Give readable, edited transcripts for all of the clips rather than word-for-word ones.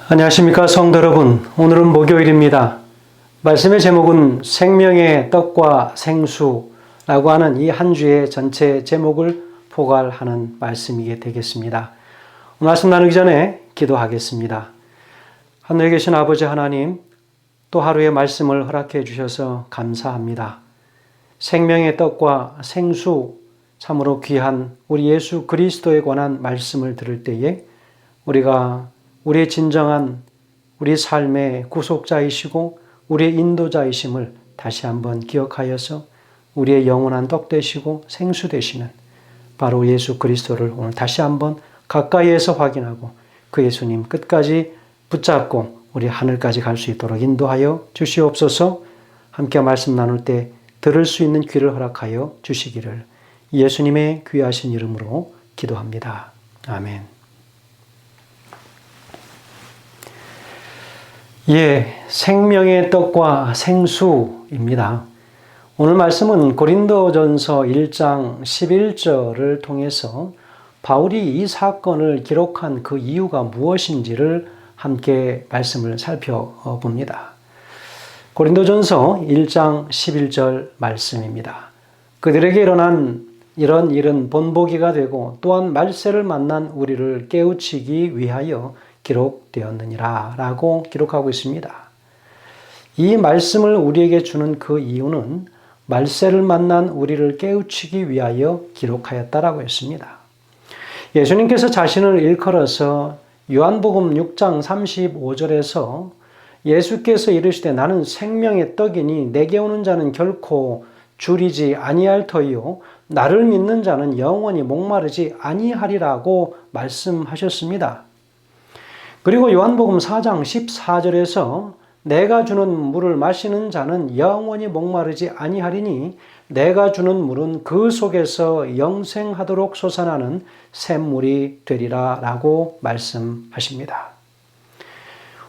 안녕하십니까 성도 여러분. 오늘은 목요일입니다. 말씀의 제목은 생명의 떡과 생수라고 하는 이 한 주의 전체 제목을 포괄하는 말씀이 되겠습니다. 말씀 나누기 전에 기도하겠습니다. 하늘에 계신 아버지 하나님, 또 하루의 말씀을 허락해 주셔서 감사합니다. 생명의 떡과 생수, 참으로 귀한 우리 예수 그리스도에 관한 말씀을 들을 때에 우리가 우리의 진정한 우리 삶의 구속자이시고 우리의 인도자이심을 다시 한번 기억하여서 우리의 영원한 떡 되시고 생수 되시는 바로 예수 그리스도를 오늘 다시 한번 가까이에서 확인하고 그 예수님 끝까지 붙잡고 우리 하늘까지 갈 수 있도록 인도하여 주시옵소서. 함께 말씀 나눌 때 들을 수 있는 귀를 허락하여 주시기를 예수님의 귀하신 이름으로 기도합니다. 아멘. 생명의 떡과 생수입니다. 오늘 말씀은 고린도전서 1장 11절을 통해서 바울이 이 사건을 기록한 그 이유가 무엇인지를 함께 말씀을 살펴봅니다. 고린도전서 1장 11절 말씀입니다. 그들에게 일어난 이런 일은 본보기가 되고 또한 말세를 만난 우리를 깨우치기 위하여 기록되었느니라 라고 기록하고 있습니다. 이 말씀을 우리에게 주는 그 이유는 말세를 만난 우리를 깨우치기 위하여 기록하였다라고 했습니다. 예수님께서 자신을 일컬어서 요한복음 6장 35절에서 예수께서 이르시되 나는 생명의 떡이니 내게 오는 자는 결코 줄이지 아니할 터이요 나를 믿는 자는 영원히 목마르지 아니하리라고 말씀하셨습니다. 그리고 요한복음 4장 14절에서 내가 주는 물을 마시는 자는 영원히 목마르지 아니하리니 내가 주는 물은 그 속에서 영생하도록 솟아나는 샘물이 되리라 라고 말씀하십니다.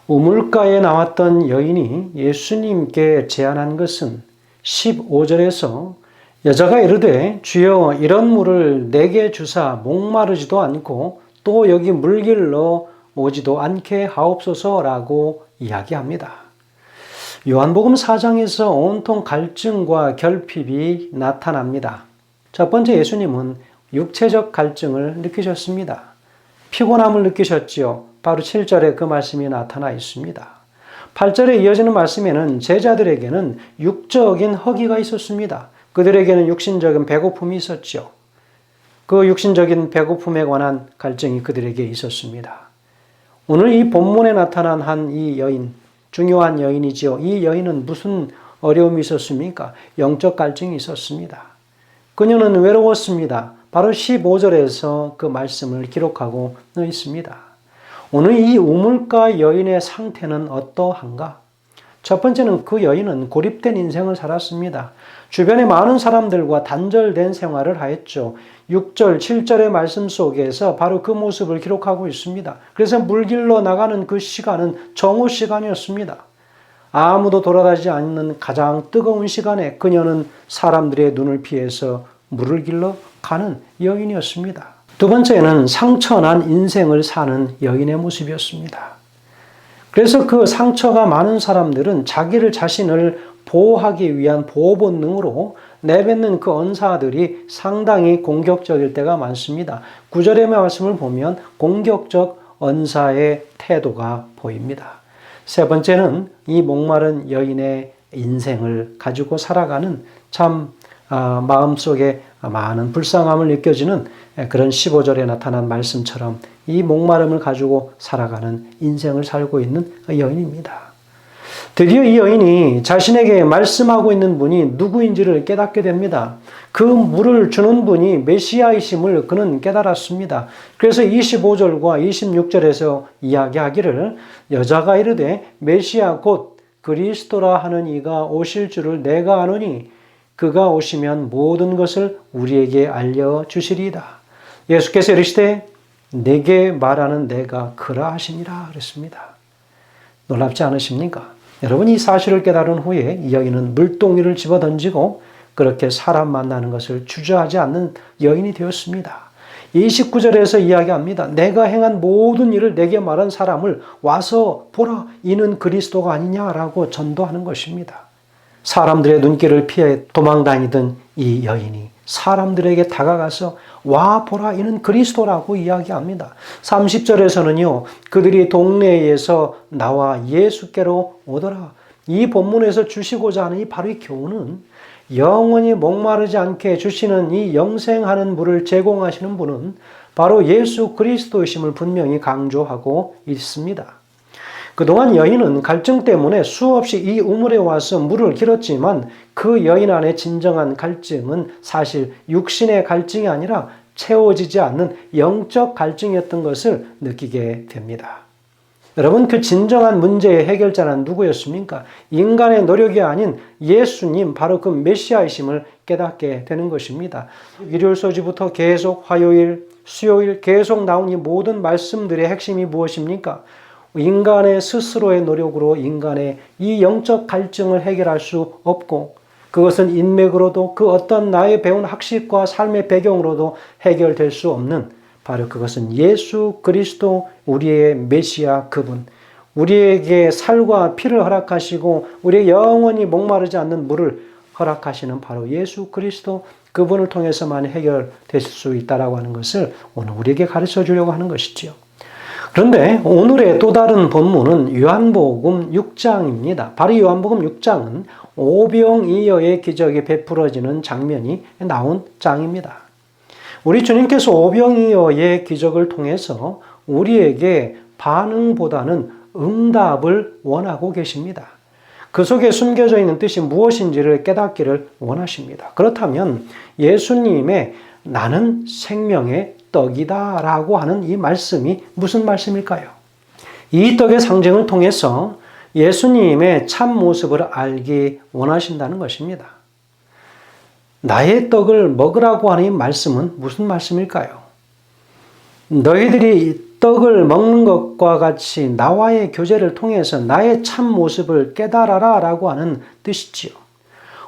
우물가에 나왔던 여인이 예수님께 제안한 것은 15절에서 여자가 이르되 주여 이런 물을 내게 주사 목마르지도 않고 또 여기 물길로 오지도 않게 하옵소서라고 이야기합니다. 요한복음 4장에서 온통 갈증과 결핍이 나타납니다. 첫 번째 예수님은 육체적 갈증을 느끼셨습니다. 피곤함을 느끼셨지요. 바로 7절에 그 말씀이 나타나 있습니다. 8절에 이어지는 말씀에는 제자들에게는 육적인 허기가 있었습니다. 그들에게는 육신적인 배고픔이 있었죠. 그 육신적인 배고픔에 관한 갈증이 그들에게 있었습니다. 오늘 이 본문에 나타난 한 이 여인, 중요한 여인이지요. 이 여인은 무슨 어려움이 있었습니까? 영적 갈증이 있었습니다. 그녀는 외로웠습니다. 바로 15절에서 그 말씀을 기록하고 있습니다. 오늘 이 우물가 여인의 상태는 어떠한가? 첫 번째는 그 여인은 고립된 인생을 살았습니다. 주변에 많은 사람들과 단절된 생활을 하였죠. 6절, 7절의 말씀 속에서 바로 그 모습을 기록하고 있습니다. 그래서 물길로 나가는 그 시간은 정오 시간이었습니다. 아무도 돌아다니지 않는 가장 뜨거운 시간에 그녀는 사람들의 눈을 피해서 물을 길러 가는 여인이었습니다. 두 번째는 상처난 인생을 사는 여인의 모습이었습니다. 그래서 그 상처가 많은 사람들은 자기를 자신을 보호하기 위한 보호 본능으로 내뱉는 그 언사들이 상당히 공격적일 때가 많습니다. 9절의 말씀을 보면 공격적 언사의 태도가 보입니다. 세 번째는 이 목마른 여인의 인생을 가지고 살아가는 참 마음속에 많은 불쌍함을 느껴지는 그런 15절에 나타난 말씀처럼 이 목마름을 가지고 살아가는 인생을 살고 있는 여인입니다. 드디어 이 여인이 자신에게 말씀하고 있는 분이 누구인지를 깨닫게 됩니다. 그 물을 주는 분이 메시아이심을 그는 깨달았습니다. 그래서 25절과 26절에서 이야기하기를 여자가 이르되 메시아 곧 그리스도라 하는 이가 오실 줄을 내가 아노니 그가 오시면 모든 것을 우리에게 알려주시리이다. 예수께서 이르시되 내게 말하는 내가 그라 하시니라 그랬습니다. 놀랍지 않으십니까? 여러분 이 사실을 깨달은 후에 이 여인은 물동이를 집어던지고 그렇게 사람 만나는 것을 주저하지 않는 여인이 되었습니다. 29절에서 이야기합니다. 내가 행한 모든 일을 내게 말한 사람을 와서 보라, 이는 그리스도가 아니냐라고 전도하는 것입니다. 사람들의 눈길을 피해 도망다니던 이 여인이 사람들에게 다가가서 와 보라, 이는 그리스도라고 이야기합니다. 30절에서는요, 그들이 동네에서 나와 예수께로 오더라. 이 본문에서 주시고자 하는 바로 이 교훈은 영원히 목마르지 않게 주시는 이 영생하는 물을 제공하시는 분은 바로 예수 그리스도이심을 분명히 강조하고 있습니다. 그동안 여인은 갈증 때문에 수없이 이 우물에 와서 물을 길었지만 그 여인 안에 진정한 갈증은 사실 육신의 갈증이 아니라 채워지지 않는 영적 갈증이었던 것을 느끼게 됩니다. 여러분, 그 진정한 문제의 해결자는 누구였습니까? 인간의 노력이 아닌 예수님, 바로 그 메시아이심을 깨닫게 되는 것입니다. 일요일서지부터 계속 화요일, 수요일 계속 나온 이 모든 말씀들의 핵심이 무엇입니까? 인간의 스스로의 노력으로 인간의 이 영적 갈증을 해결할 수 없고, 그것은 인맥으로도 그 어떤 나의 배운 학식과 삶의 배경으로도 해결될 수 없는, 바로 그것은 예수 그리스도, 우리의 메시아 그분, 우리에게 살과 피를 허락하시고 우리의 영원히 목마르지 않는 물을 허락하시는 바로 예수 그리스도, 그분을 통해서만 해결될 수 있다라고 하는 것을 오늘 우리에게 가르쳐 주려고 하는 것이지요. 그런데 오늘의 또 다른 본문은 요한복음 6장입니다. 바로 요한복음 6장은 오병이어의 기적이 베풀어지는 장면이 나온 장입니다. 우리 주님께서 오병이어의 기적을 통해서 우리에게 반응보다는 응답을 원하고 계십니다. 그 속에 숨겨져 있는 뜻이 무엇인지를 깨닫기를 원하십니다. 그렇다면 예수님의 나는 생명의 떡이다 라고 하는 이 말씀이 무슨 말씀일까요? 이 떡의 상징을 통해서 예수님의 참 모습을 알기 원하신다는 것입니다. 나의 떡을 먹으라고 하는 이 말씀은 무슨 말씀일까요? 너희들이 떡을 먹는 것과 같이 나와의 교제를 통해서 나의 참 모습을 깨달아라 라고 하는 뜻이지요.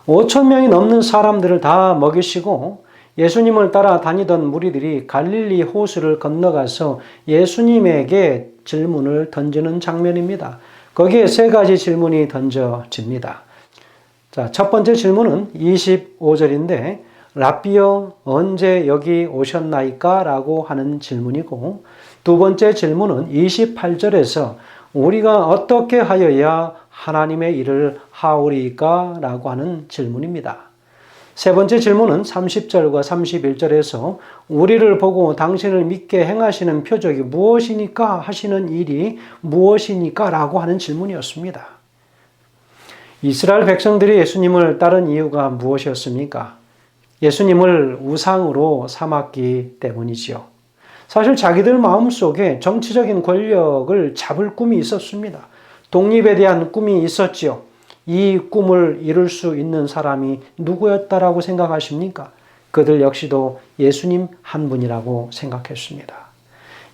5,000명이 넘는 사람들을 다 먹이시고 예수님을 따라 다니던 무리들이 갈릴리 호수를 건너가서 예수님에게 질문을 던지는 장면입니다. 거기에 세 가지 질문이 던져집니다. 자, 첫 번째 질문은 25절인데 라삐여 언제 여기 오셨나이까? 라고 하는 질문이고, 두 번째 질문은 28절에서 우리가 어떻게 하여야 하나님의 일을 하오리까? 라고 하는 질문입니다. 세 번째 질문은 30절과 31절에서 우리를 보고 당신을 믿게 행하시는 표적이 무엇이니까? 하시는 일이 무엇이니까? 라고 하는 질문이었습니다. 이스라엘 백성들이 예수님을 따른 이유가 무엇이었습니까? 예수님을 우상으로 삼았기 때문이지요. 사실 자기들 마음속에 정치적인 권력을 잡을 꿈이 있었습니다. 독립에 대한 꿈이 있었지요. 이 꿈을 이룰 수 있는 사람이 누구였다라고 생각하십니까? 그들 역시도 예수님 한 분이라고 생각했습니다.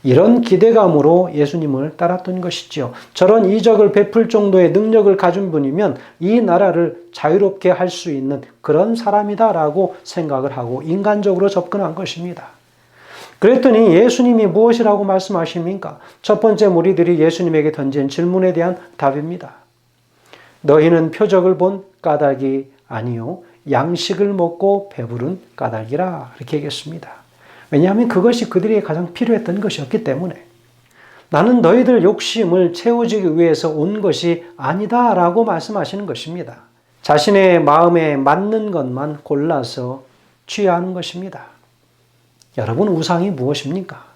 이런 기대감으로 예수님을 따랐던 것이지요. 저런 이적을 베풀 정도의 능력을 가진 분이면 이 나라를 자유롭게 할 수 있는 그런 사람이다라고 생각을 하고 인간적으로 접근한 것입니다. 그랬더니 예수님이 무엇이라고 말씀하십니까? 첫 번째 무리들이 예수님에게 던진 질문에 대한 답입니다. 너희는 표적을 본 까닭이 아니요 양식을 먹고 배부른 까닭이라, 이렇게 얘기했습니다. 왜냐하면 그것이 그들에게 가장 필요했던 것이었기 때문에. 나는 너희들 욕심을 채워주기 위해서 온 것이 아니다 라고 말씀하시는 것입니다. 자신의 마음에 맞는 것만 골라서 취하는 것입니다. 여러분, 우상이 무엇입니까?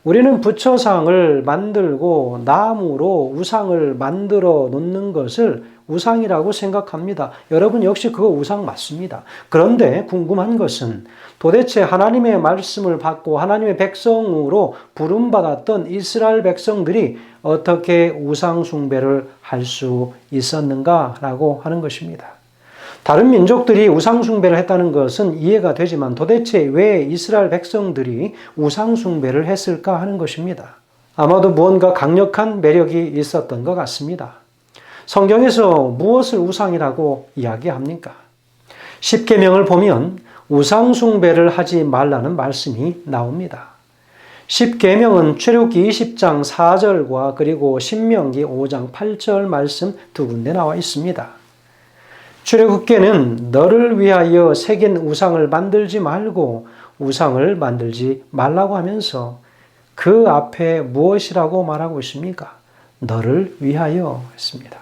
우리는 부처상을 만들고 나무로 우상을 만들어 놓는 것을 우상이라고 생각합니다. 여러분 역시 그거 우상 맞습니다. 그런데 궁금한 것은 도대체 하나님의 말씀을 받고 하나님의 백성으로 부름받았던 이스라엘 백성들이 어떻게 우상 숭배를 할 수 있었는가라고 하는 것입니다. 다른 민족들이 우상 숭배를 했다는 것은 이해가 되지만 도대체 왜 이스라엘 백성들이 우상 숭배를 했을까 하는 것입니다. 아마도 무언가 강력한 매력이 있었던 것 같습니다. 성경에서 무엇을 우상이라고 이야기합니까? 십계명을 보면 우상숭배를 하지 말라는 말씀이 나옵니다. 10계명은 출애굽기 20장 4절과 그리고 신명기 5장 8절 말씀 두 군데 나와 있습니다. 출애굽기에는 너를 위하여 새긴 우상을 만들지 말고 우상을 만들지 말라고 하면서 그 앞에 무엇이라고 말하고 있습니까? 너를 위하여 했습니다.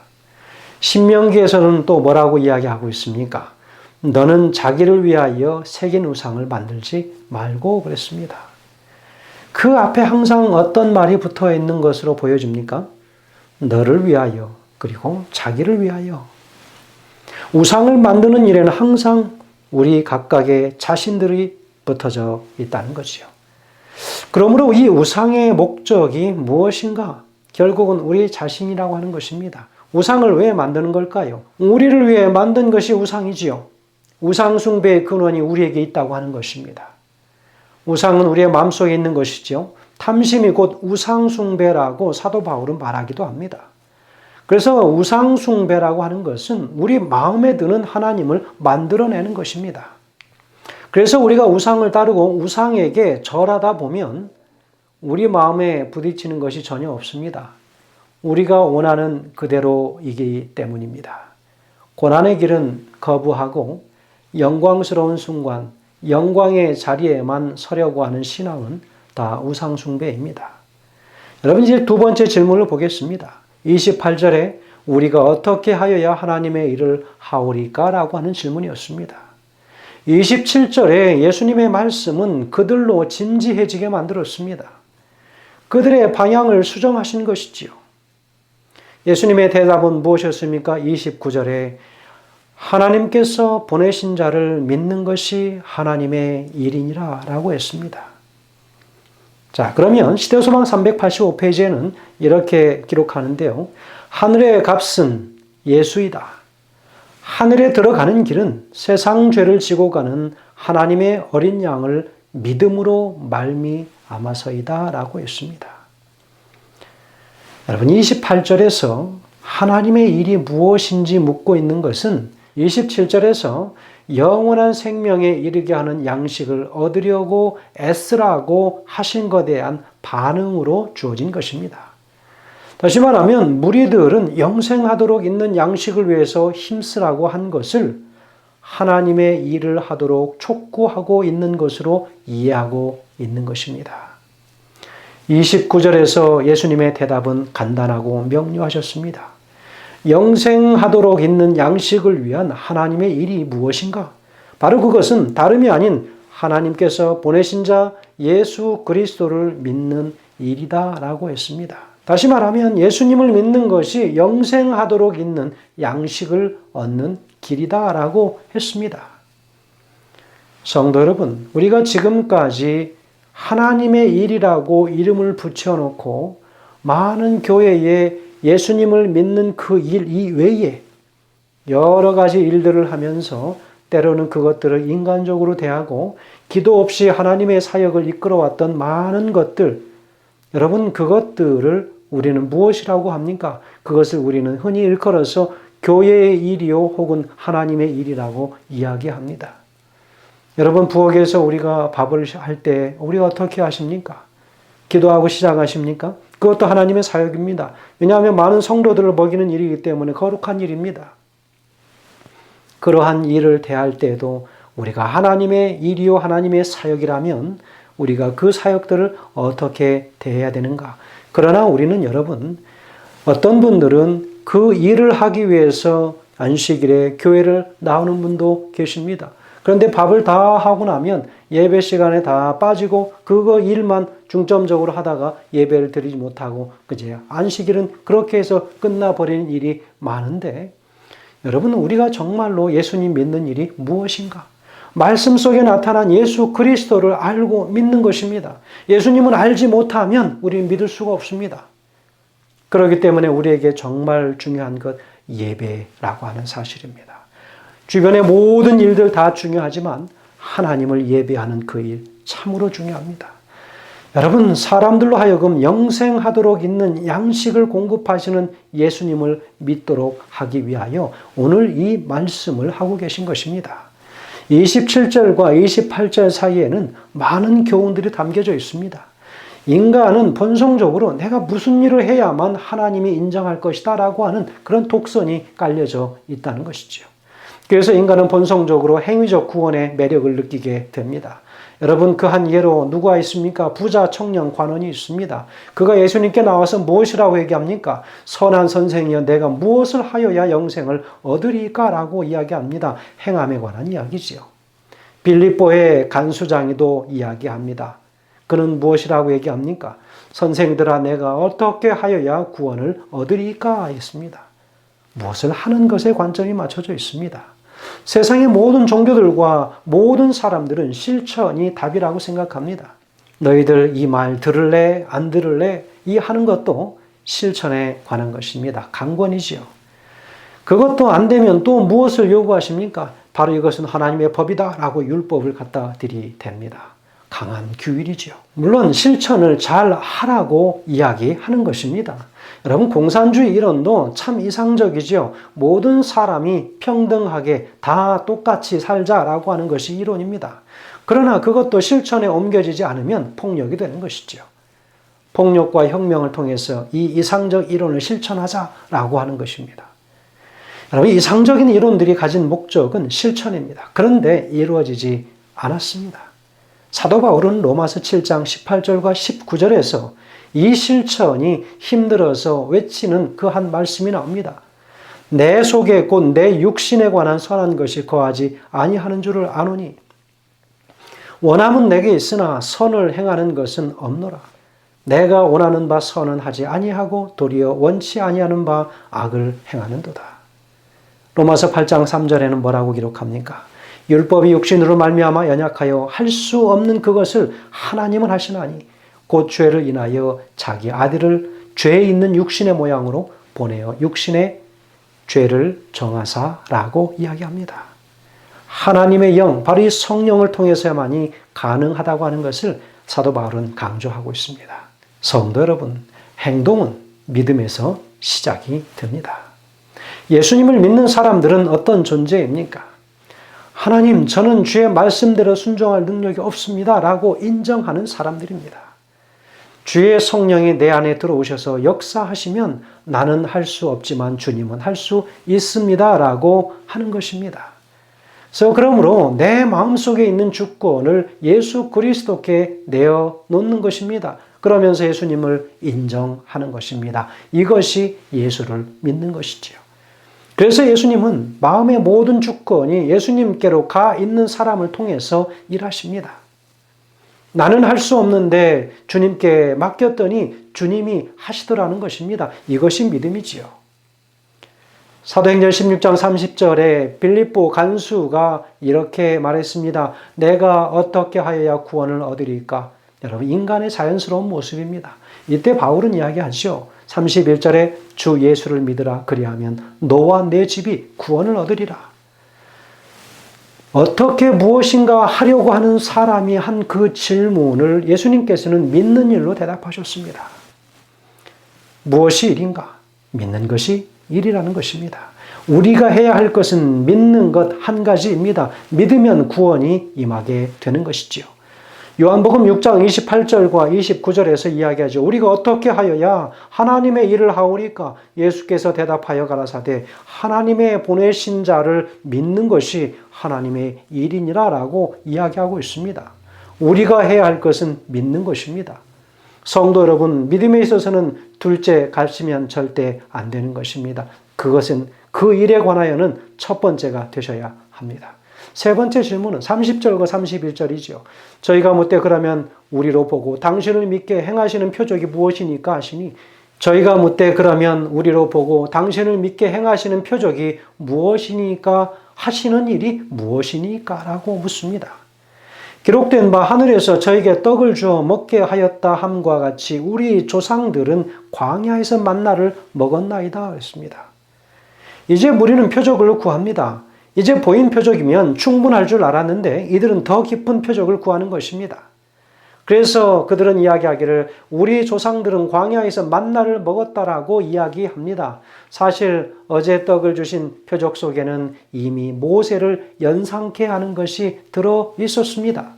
신명기에서는 또 뭐라고 이야기하고 있습니까? 너는 자기를 위하여 새긴 우상을 만들지 말고 그랬습니다. 그 앞에 항상 어떤 말이 붙어 있는 것으로 보여집니까? 너를 위하여, 그리고 자기를 위하여. 우상을 만드는 일에는 항상 우리 각각의 자신들이 붙어져 있다는 거지요. 그러므로 이 우상의 목적이 무엇인가? 결국은 우리 자신이라고 하는 것입니다. 우상을 왜 만드는 걸까요? 우리를 위해 만든 것이 우상이지요. 우상 숭배의 근원이 우리에게 있다고 하는 것입니다. 우상은 우리의 마음속에 있는 것이죠. 탐심이 곧 우상 숭배라고 사도 바울은 말하기도 합니다. 그래서 우상 숭배라고 하는 것은 우리 마음에 드는 하나님을 만들어내는 것입니다. 그래서 우리가 우상을 따르고 우상에게 절하다 보면 우리 마음에 부딪히는 것이 전혀 없습니다. 우리가 원하는 그대로이기 때문입니다. 고난의 길은 거부하고 영광스러운 순간, 영광의 자리에만 서려고 하는 신앙은 다 우상숭배입니다. 여러분, 이제 두 번째 질문을 보겠습니다. 28절에 우리가 어떻게 하여야 하나님의 일을 하오리까? 라고 하는 질문이었습니다. 27절에 예수님의 말씀은 그들로 진지해지게 만들었습니다. 그들의 방향을 수정하신 것이지요. 예수님의 대답은 무엇이었습니까? 29절에 하나님께서 보내신 자를 믿는 것이 하나님의 일이니라 라고 했습니다. 자, 그러면 시대소망 385페이지에는 이렇게 기록하는데요. 하늘의 값은 예수이다. 하늘에 들어가는 길은 세상 죄를 지고 가는 하나님의 어린 양을 믿음으로 말미암아서이다 라고 했습니다. 여러분, 28절에서 하나님의 일이 무엇인지 묻고 있는 것은 27절에서 영원한 생명에 이르게 하는 양식을 얻으려고 애쓰라고 하신 것에 대한 반응으로 주어진 것입니다. 다시 말하면 무리들은 영생하도록 있는 양식을 위해서 힘쓰라고 한 것을 하나님의 일을 하도록 촉구하고 있는 것으로 이해하고 있는 것입니다. 29절에서 예수님의 대답은 간단하고 명료하셨습니다. 영생하도록 있는 양식을 위한 하나님의 일이 무엇인가? 바로 그것은 다름이 아닌 하나님께서 보내신 자 예수 그리스도를 믿는 일이다 라고 했습니다. 다시 말하면 예수님을 믿는 것이 영생하도록 있는 양식을 얻는 길이다 라고 했습니다. 성도 여러분, 우리가 지금까지 하나님의 일이라고 이름을 붙여놓고 많은 교회에 예수님을 믿는 그 일 이외에 여러 가지 일들을 하면서 때로는 그것들을 인간적으로 대하고 기도 없이 하나님의 사역을 이끌어왔던 많은 것들, 여러분, 그것들을 우리는 무엇이라고 합니까? 그것을 우리는 흔히 일컬어서 교회의 일이요 혹은 하나님의 일이라고 이야기합니다. 여러분, 부엌에서 우리가 밥을 할 때 우리가 어떻게 하십니까? 기도하고 시작하십니까? 그것도 하나님의 사역입니다. 왜냐하면 많은 성도들을 먹이는 일이기 때문에 거룩한 일입니다. 그러한 일을 대할 때에도 우리가 하나님의 일이요 하나님의 사역이라면 우리가 그 사역들을 어떻게 대해야 되는가? 그러나 우리는 여러분, 어떤 분들은 그 일을 하기 위해서 안식일에 교회를 나오는 분도 계십니다. 그런데 밥을 다 하고 나면 예배 시간에 다 빠지고 그거 일만 중점적으로 하다가 예배를 드리지 못하고 그제 안식일은 그렇게 해서 끝나버리는 일이 많은데, 여러분, 우리가 정말로 예수님 믿는 일이 무엇인가? 말씀 속에 나타난 예수 그리스도를 알고 믿는 것입니다. 예수님을 알지 못하면 우리는 믿을 수가 없습니다. 그렇기 때문에 우리에게 정말 중요한 것 예배라고 하는 사실입니다. 주변의 모든 일들 다 중요하지만 하나님을 예배하는 그 일 참으로 중요합니다. 여러분, 사람들로 하여금 영생하도록 있는 양식을 공급하시는 예수님을 믿도록 하기 위하여 오늘 이 말씀을 하고 계신 것입니다. 27절과 28절 사이에는 많은 교훈들이 담겨져 있습니다. 인간은 본성적으로 내가 무슨 일을 해야만 하나님이 인정할 것이다 라고 하는 그런 독선이 깔려져 있다는 것이죠. 그래서 인간은 본성적으로 행위적 구원의 매력을 느끼게 됩니다. 여러분, 그 한 예로 누가 있습니까? 부자 청년 관원이 있습니다. 그가 예수님께 나와서 무엇이라고 얘기합니까? 선한 선생이여 내가 무엇을 하여야 영생을 얻으리까? 라고 이야기합니다. 행함에 관한 이야기지요. 빌립보의 간수장이도 이야기합니다. 그는 무엇이라고 얘기합니까? 선생들아 내가 어떻게 하여야 구원을 얻으리까? 했습니다. 무엇을 하는 것에 관점이 맞춰져 있습니다. 세상의 모든 종교들과 모든 사람들은 실천이 답이라고 생각합니다. 너희들 이 말 들을래? 안 들을래? 이 하는 것도 실천에 관한 것입니다. 강권이지요. 그것도 안 되면 또 무엇을 요구하십니까? 바로 이것은 하나님의 법이다 라고 율법을 갖다 들이댑니다. 강한 규율이지요. 물론 실천을 잘 하라고 이야기하는 것입니다. 여러분, 공산주의 이론도 참 이상적이죠. 모든 사람이 평등하게 다 똑같이 살자라고 하는 것이 이론입니다. 그러나 그것도 실천에 옮겨지지 않으면 폭력이 되는 것이죠. 폭력과 혁명을 통해서 이 이상적 이론을 실천하자라고 하는 것입니다. 여러분, 이상적인 이론들이 가진 목적은 실천입니다. 그런데 이루어지지 않았습니다. 사도 바울은 로마서 7장 18절과 19절에서 이 실천이 힘들어서 외치는 그 한 말씀이 나옵니다. 내 속에 곧 내 육신에 관한 선한 것이 거하지 아니하는 줄을 아노니 원함은 내게 있으나 선을 행하는 것은 없노라. 내가 원하는 바 선은 하지 아니하고 도리어 원치 아니하는 바 악을 행하는도다. 로마서 8장 3절에는 뭐라고 기록합니까? 율법이 육신으로 말미암아 연약하여 할 수 없는 그것을 하나님은 하시나니 곧 죄를 인하여 자기 아들을 죄에 있는 육신의 모양으로 보내어 육신의 죄를 정하사라고 이야기합니다. 하나님의 영, 바로 이 성령을 통해서야만이 가능하다고 하는 것을 사도 바울은 강조하고 있습니다. 성도 여러분, 행동은 믿음에서 시작이 됩니다. 예수님을 믿는 사람들은 어떤 존재입니까? 하나님, 저는 주의 말씀대로 순종할 능력이 없습니다 라고 인정하는 사람들입니다. 주의 성령이 내 안에 들어오셔서 역사하시면 나는 할 수 없지만 주님은 할 수 있습니다 라고 하는 것입니다. 그래서 그러므로 내 마음속에 있는 주권을 예수 그리스도께 내어놓는 것입니다. 그러면서 예수님을 인정하는 것입니다. 이것이 예수를 믿는 것이지요. 그래서 예수님은 마음의 모든 주권이 예수님께로 가 있는 사람을 통해서 일하십니다. 나는 할 수 없는데 주님께 맡겼더니 주님이 하시더라는 것입니다. 이것이 믿음이지요. 사도행전 16장 30절에 빌립보 간수가 이렇게 말했습니다. 내가 어떻게 하여야 구원을 얻으리까? 여러분, 인간의 자연스러운 모습입니다. 이때 바울은 이야기하죠. 31절에 주 예수를 믿으라 그리하면 너와 내 집이 구원을 얻으리라. 어떻게 무엇인가 하려고 하는 사람이 한 그 질문을 예수님께서는 믿는 일로 대답하셨습니다. 무엇이 일인가? 믿는 것이 일이라는 것입니다. 우리가 해야 할 것은 믿는 것 한 가지입니다. 믿으면 구원이 임하게 되는 것이지요. 요한복음 6장 28절과 29절에서 이야기하죠. 우리가 어떻게 하여야 하나님의 일을 하오리까? 예수께서 대답하여 가라사대 하나님의 보내신 자를 믿는 것이 하나님의 일이니라 라고 이야기하고 있습니다. 우리가 해야 할 것은 믿는 것입니다. 성도 여러분, 믿음에 있어서는 둘째 가시면 절대 안 되는 것입니다. 그것은 그 일에 관하여는 첫 번째가 되셔야 합니다. 세 번째 질문은 30절과 31절이죠. 저희가 묻되 그러면 우리로 보고 당신을 믿게 행하시는 표적이 무엇이니까 하시니 저희가 묻되 그러면 우리로 보고 당신을 믿게 행하시는 표적이 무엇이니까 하시는 일이 무엇이니까 라고 묻습니다. 기록된 바 하늘에서 저에게 떡을 주어 먹게 하였다 함과 같이 우리 조상들은 광야에서 만나를 먹었나이다 했습니다. 이제 우리는 표적을 구합니다. 이제 보인 표적이면 충분할 줄 알았는데 이들은 더 깊은 표적을 구하는 것입니다. 그래서 그들은 이야기하기를 우리 조상들은 광야에서 만나를 먹었다라고 이야기합니다. 사실 어제 떡을 주신 표적 속에는 이미 모세를 연상케 하는 것이 들어 있었습니다.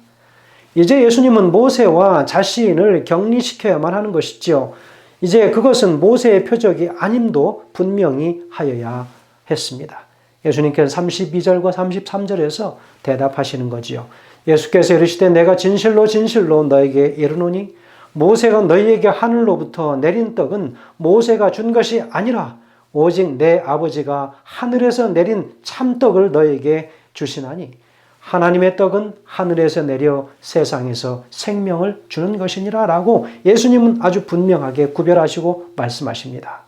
이제 예수님은 모세와 자신을 격리시켜야만 하는 것이지요. 이제 그것은 모세의 표적이 아님도 분명히 하여야 했습니다. 예수님께서 32절과 33절에서 대답하시는 거지요. 예수께서 이르시되 내가 진실로 진실로 너에게 이르노니 모세가 너희에게 하늘로부터 내린 떡은 모세가 준 것이 아니라 오직 내 아버지가 하늘에서 내린 참떡을 너에게 주시나니 하나님의 떡은 하늘에서 내려 세상에서 생명을 주는 것이니라 라고 예수님은 아주 분명하게 구별하시고 말씀하십니다.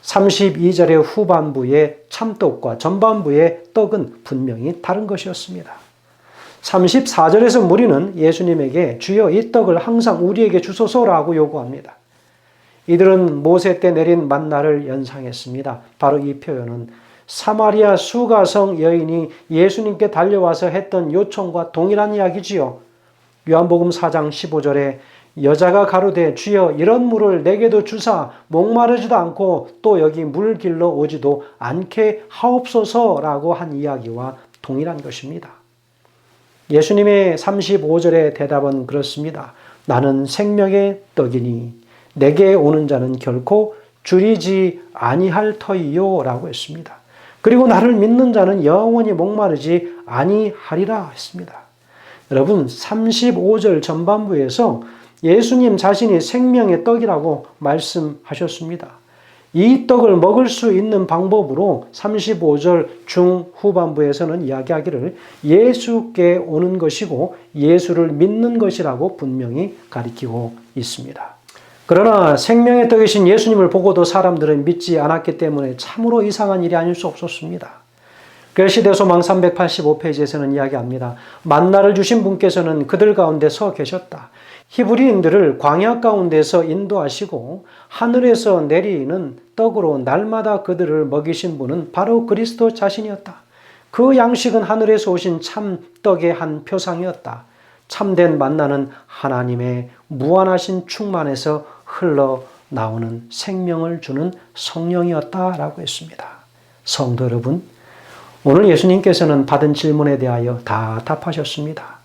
32절의 후반부의 참떡과 전반부의 떡은 분명히 다른 것이었습니다. 34절에서 무리는 예수님에게 주여 이 떡을 항상 우리에게 주소서라고 요구합니다. 이들은 모세 때 내린 만나를 연상했습니다. 바로 이 표현은 사마리아 수가성 여인이 예수님께 달려와서 했던 요청과 동일한 이야기지요. 요한복음 4장 15절에 여자가 가로되 주여 이런 물을 내게도 주사 목마르지도 않고 또 여기 물 길러 오지도 않게 하옵소서라고 한 이야기와 동일한 것입니다. 예수님의 35절의 대답은 그렇습니다. 나는 생명의 떡이니 내게 오는 자는 결코 줄이지 아니할 터이요 라고 했습니다. 그리고 나를 믿는 자는 영원히 목마르지 아니하리라 했습니다. 여러분 35절 전반부에서 예수님 자신이 생명의 떡이라고 말씀하셨습니다. 이 떡을 먹을 수 있는 방법으로 35절 중후반부에서는 이야기하기를 예수께 오는 것이고 예수를 믿는 것이라고 분명히 가리키고 있습니다. 그러나 생명의 떡이신 예수님을 보고도 사람들은 믿지 않았기 때문에 참으로 이상한 일이 아닐 수 없었습니다. 시대소망 385페이지에서는 이야기합니다. 만나를 주신 분께서는 그들 가운데 서 계셨다. 히브리인들을 광야 가운데서 인도하시고 하늘에서 내리는 떡으로 날마다 그들을 먹이신 분은 바로 그리스도 자신이었다. 그 양식은 하늘에서 오신 참 떡의 한 표상이었다. 참된 만나는 하나님의 무한하신 충만에서 흘러나오는 생명을 주는 성령이었다라고 했습니다. 성도 여러분, 오늘 예수님께서는 받은 질문에 대하여 다 답하셨습니다.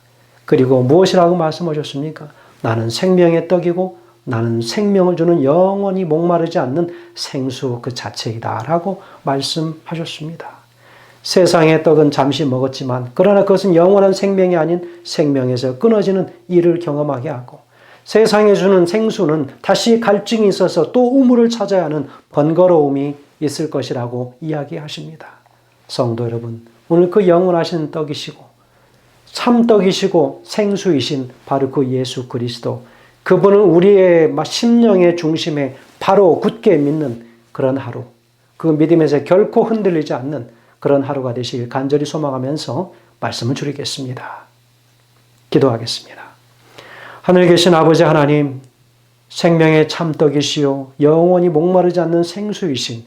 그리고 무엇이라고 말씀하셨습니까? 나는 생명의 떡이고 나는 생명을 주는 영원히 목마르지 않는 생수 그 자체이다 라고 말씀하셨습니다. 세상의 떡은 잠시 먹었지만 그러나 그것은 영원한 생명이 아닌 생명에서 끊어지는 이를 경험하게 하고 세상에 주는 생수는 다시 갈증이 있어서 또 우물을 찾아야 하는 번거로움이 있을 것이라고 이야기하십니다. 성도 여러분, 오늘 그 영원하신 떡이시고 참떡이시고 생수이신 바로 그 예수 그리스도, 그분을 우리의 심령의 중심에 바로 굳게 믿는 그런 하루, 그 믿음에서 결코 흔들리지 않는 그런 하루가 되시길 간절히 소망하면서 말씀을 드리겠습니다. 기도하겠습니다. 하늘에 계신 아버지 하나님, 생명의 참떡이시요 영원히 목마르지 않는 생수이신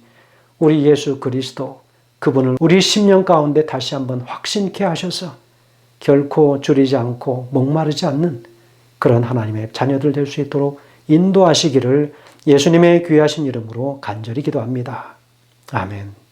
우리 예수 그리스도, 그분을 우리 심령 가운데 다시 한번 확신케 하셔서 결코 줄이지 않고 목마르지 않는 그런 하나님의 자녀들 될 수 있도록 인도하시기를 예수님의 귀하신 이름으로 간절히 기도합니다. 아멘.